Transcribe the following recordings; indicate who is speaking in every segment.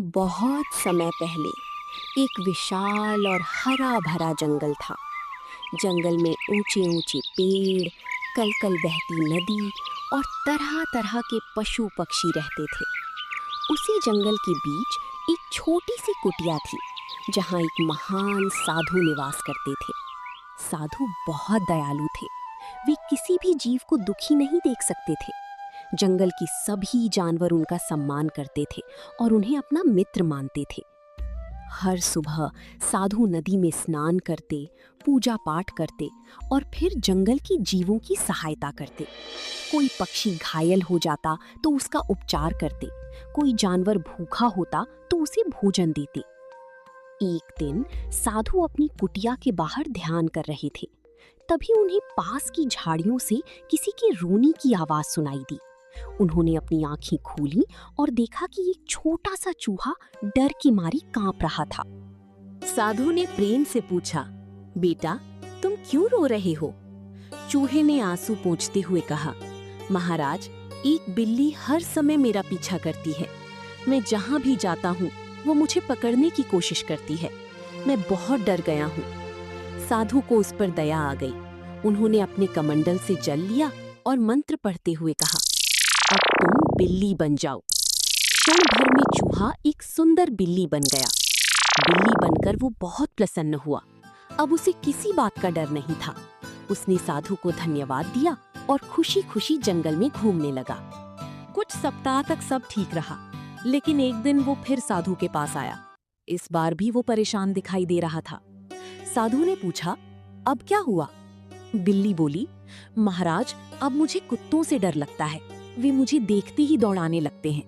Speaker 1: बहुत समय पहले एक विशाल और हरा भरा जंगल था। जंगल में ऊंचे ऊंचे पेड़, कल-कल बहती नदी और तरह तरह के पशु पक्षी रहते थे। उसी जंगल के बीच एक छोटी सी कुटिया थी जहाँ एक महान साधु निवास करते थे। साधु बहुत दयालु थे। वे किसी भी जीव को दुखी नहीं देख सकते थे। जंगल के सभी जानवर उनका सम्मान करते थे और उन्हें अपना मित्र मानते थे। हर सुबह साधु नदी में स्नान करते, पूजा पाठ करते और फिर जंगल के जीवों की सहायता करते। कोई पक्षी घायल हो जाता तो उसका उपचार करते, कोई जानवर भूखा होता तो उसे भोजन देते। एक दिन साधु अपनी कुटिया के बाहर ध्यान कर रहे थे। तभी उन्हें पास की झाड़ियों से किसी के रोने की आवाज सुनाई दी। उन्होंने अपनी आंखें खोली और देखा कि एक छोटा सा चूहा डर की मारी कांप रहा था। साधु ने प्रेम से पूछा, बेटा, तुम क्यों रो रहे हो? चूहे ने आंसू पोंछते हुए कहा, महाराज, एक बिल्ली हर समय मेरा पीछा करती है। मैं जहाँ भी जाता हूँ वो मुझे पकड़ने की कोशिश करती है। मैं बहुत डर गया हूँ। साधु को उस पर दया आ गई। उन्होंने अपने कमंडल से जल लिया और मंत्र पढ़ते हुए कहा, अब तुम बिल्ली बन जाओ। क्षण भर में चूहा एक सुंदर बिल्ली बन गया। बिल्ली बनकर वो बहुत प्रसन्न हुआ। अब उसे किसी बात का डर नहीं था। उसने साधु को धन्यवाद दिया और खुशी खुशी जंगल में घूमने लगा। कुछ सप्ताह तक सब ठीक रहा, लेकिन एक दिन वो फिर साधु के पास आया। इस बार भी वो परेशान दिखाई दे रहा था। साधु ने पूछा, अब क्या हुआ? बिल्ली बोली, महाराज, अब मुझे कुत्तों से डर लगता है। वे मुझे देखते ही दौड़ाने लगते हैं।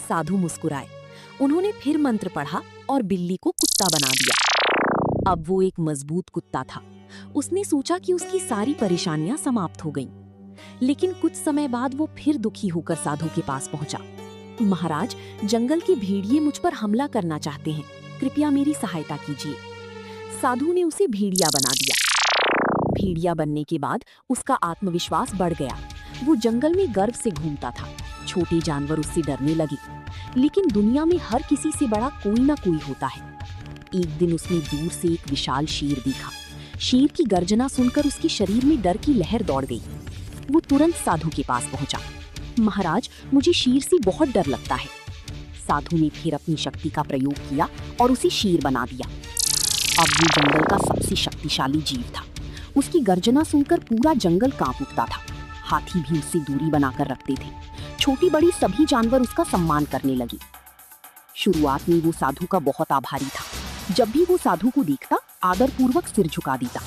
Speaker 1: साधु मुस्कुराए। उन्होंने फिर मंत्र पढ़ा और बिल्ली को कुत्ता बना दिया। अब वो एक मजबूत कुत्ता था। उसने सोचा कि उसकी सारी परेशानियां समाप्त हो गईं। लेकिन कुछ समय बाद वो फिर दुखी होकर साधु के पास पहुंचा। महाराज, जंगल के भेड़िए मुझ पर हमला करना चाहते हैं। कृपया मेरी सहायता कीजिए। साधु ने उसे भेड़िया बना दिया। भेड़िया बनने के बाद उसका आत्मविश्वास बढ़ गया। वो जंगल में गर्व से घूमता था। छोटे जानवर उससे डरने लगे। लेकिन दुनिया में हर किसी से बड़ा कोई ना कोई होता है। एक दिन उसने दूर से एक विशाल शेर देखा। शेर की गर्जना सुनकर उसके शरीर में डर की लहर दौड़ गई। वो तुरंत साधु के पास पहुंचा। महाराज, मुझे शेर से बहुत डर लगता है। साधु ने फिर अपनी शक्ति का प्रयोग किया और उसे शेर बना दिया। अब वो जंगल का सबसे शक्तिशाली जीव था। उसकी गर्जना सुनकर पूरा जंगल कांप उठता था। हाथी भी उससे दूरी बनाकर रखते थे। छोटी बड़ी सभी जानवर उसका सम्मान करने लगे। शुरुआत में वो साधु का बहुत आभारी था। जब भी वो साधु को देखता, आदरपूर्वक सिर झुका देता।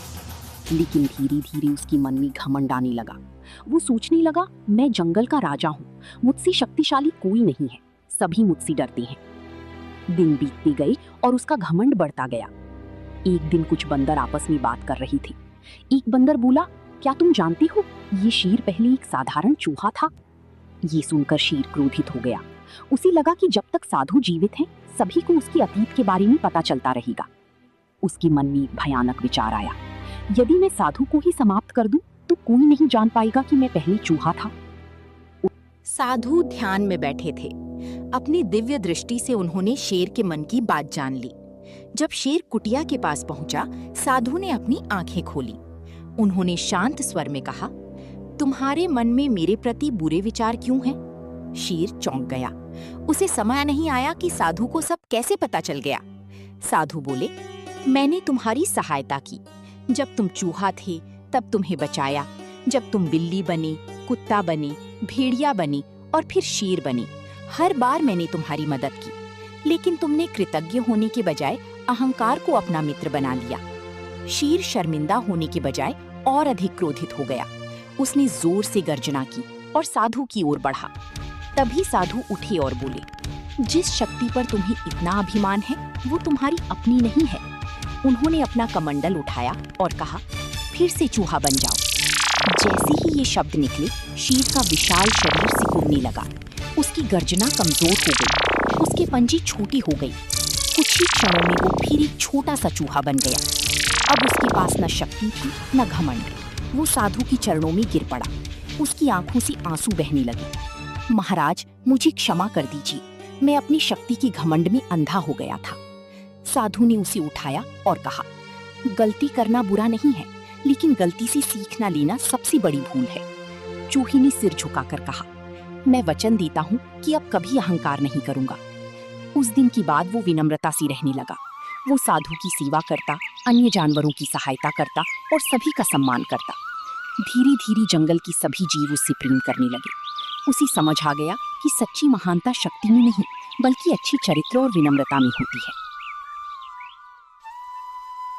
Speaker 1: लेकिन धीरे धीरे उसके मन में घमंड आने लगा। वो सोचने लगा, मैं जंगल का राजा हूँ, मुझसे शक्तिशाली कोई नहीं है, सभी मुझसे डरते हैं। दिन बीतते गए और उसका घमंड बढ़ता गया। एक दिन कुछ बंदर आपस में बात कर रहे थे। एक बंदर बोला, क्या तुम जानते हो, ये शेर पहले एक साधारण चूहा था। ये सुनकर शेर क्रोधित हो गया। उसे लगा कि जब तक साधु जीवित हैं, सभी को उसके अतीत के बारे में पता चलता रहेगा। उसके मन में एक भयानक विचार आया, यदि मैं साधु को ही समाप्त कर दूं, तो कोई नहीं जान पाएगा कि मैं पहले चूहा था।
Speaker 2: साधु ध्यान में बैठे थे। अपनी दिव्य दृष्टि से उन्होंने शेर के मन की बात जान ली। जब शेर कुटिया के पास पहुंचा, साधु ने अपनी आंखें खोली। उन्होंने शांत स्वर में कहा, तुम्हारे मन में मेरे प्रति बुरे विचार क्यों हैं? शेर चौंक गया। उसे समझ नहीं आया कि साधु को सब कैसे पता चल गया। साधु बोले, मैंने तुम्हारी सहायता की। जब तुम चूहा थे तब तुम्हें बचाया। जब तुम बिल्ली बनी, कुत्ता बनी, भेड़िया बनी और फिर शेर बनी, हर बार मैंने तुम्हारी मदद की। लेकिन तुमने कृतज्ञ होने के बजाय अहंकार को अपना मित्र बना लिया। शेर शर्मिंदा होने के बजाय और अधिक क्रोधित हो गया। उसने जोर से गर्जना की और साधु की ओर बढ़ा। तभी साधु उठे और बोले, जिस शक्ति पर तुम्हें इतना अभिमान है, वो तुम्हारी अपनी नहीं है। उन्होंने अपना कमंडल उठाया और कहा, फिर से चूहा बन जाओ। जैसे ही ये शब्द निकले, शेर का विशाल शरीर सिकुड़ने लगा। उसकी गर्जना कमजोर हो गई। उसके पंजे छोटी हो गई। कुछ ही क्षणों में वो फिर एक छोटा सा चूहा बन गया। अब उसके पास न शक्ति थी न घमंड। वो साधु की चरणों में गिर पड़ा। उसकी आंखों से आंसू बहने लगे। महाराज, मुझे क्षमा कर दीजिए। मैं अपनी शक्ति की घमंड में अंधा हो गया था। साधु ने उसे उठाया और कहा, गलती करना बुरा नहीं है, लेकिन गलती से सीखना लेना सबसे बड़ी भूल है। चूही ने सिर झुकाकर कहा, मैं वचन देता हूँ कि अब कभी अहंकार नहीं करूंगा। उस दिन के बाद वो विनम्रता से रहने लगा। वो साधु की सेवा करता, अन्य जानवरों की सहायता करता और सभी का सम्मान करता। धीरे धीरे जंगल के सभी जीव उससे प्रेम करने लगे। उसे समझ आ गया कि सच्ची महानता शक्ति में नहीं, बल्कि अच्छी चरित्र और विनम्रता में होती है।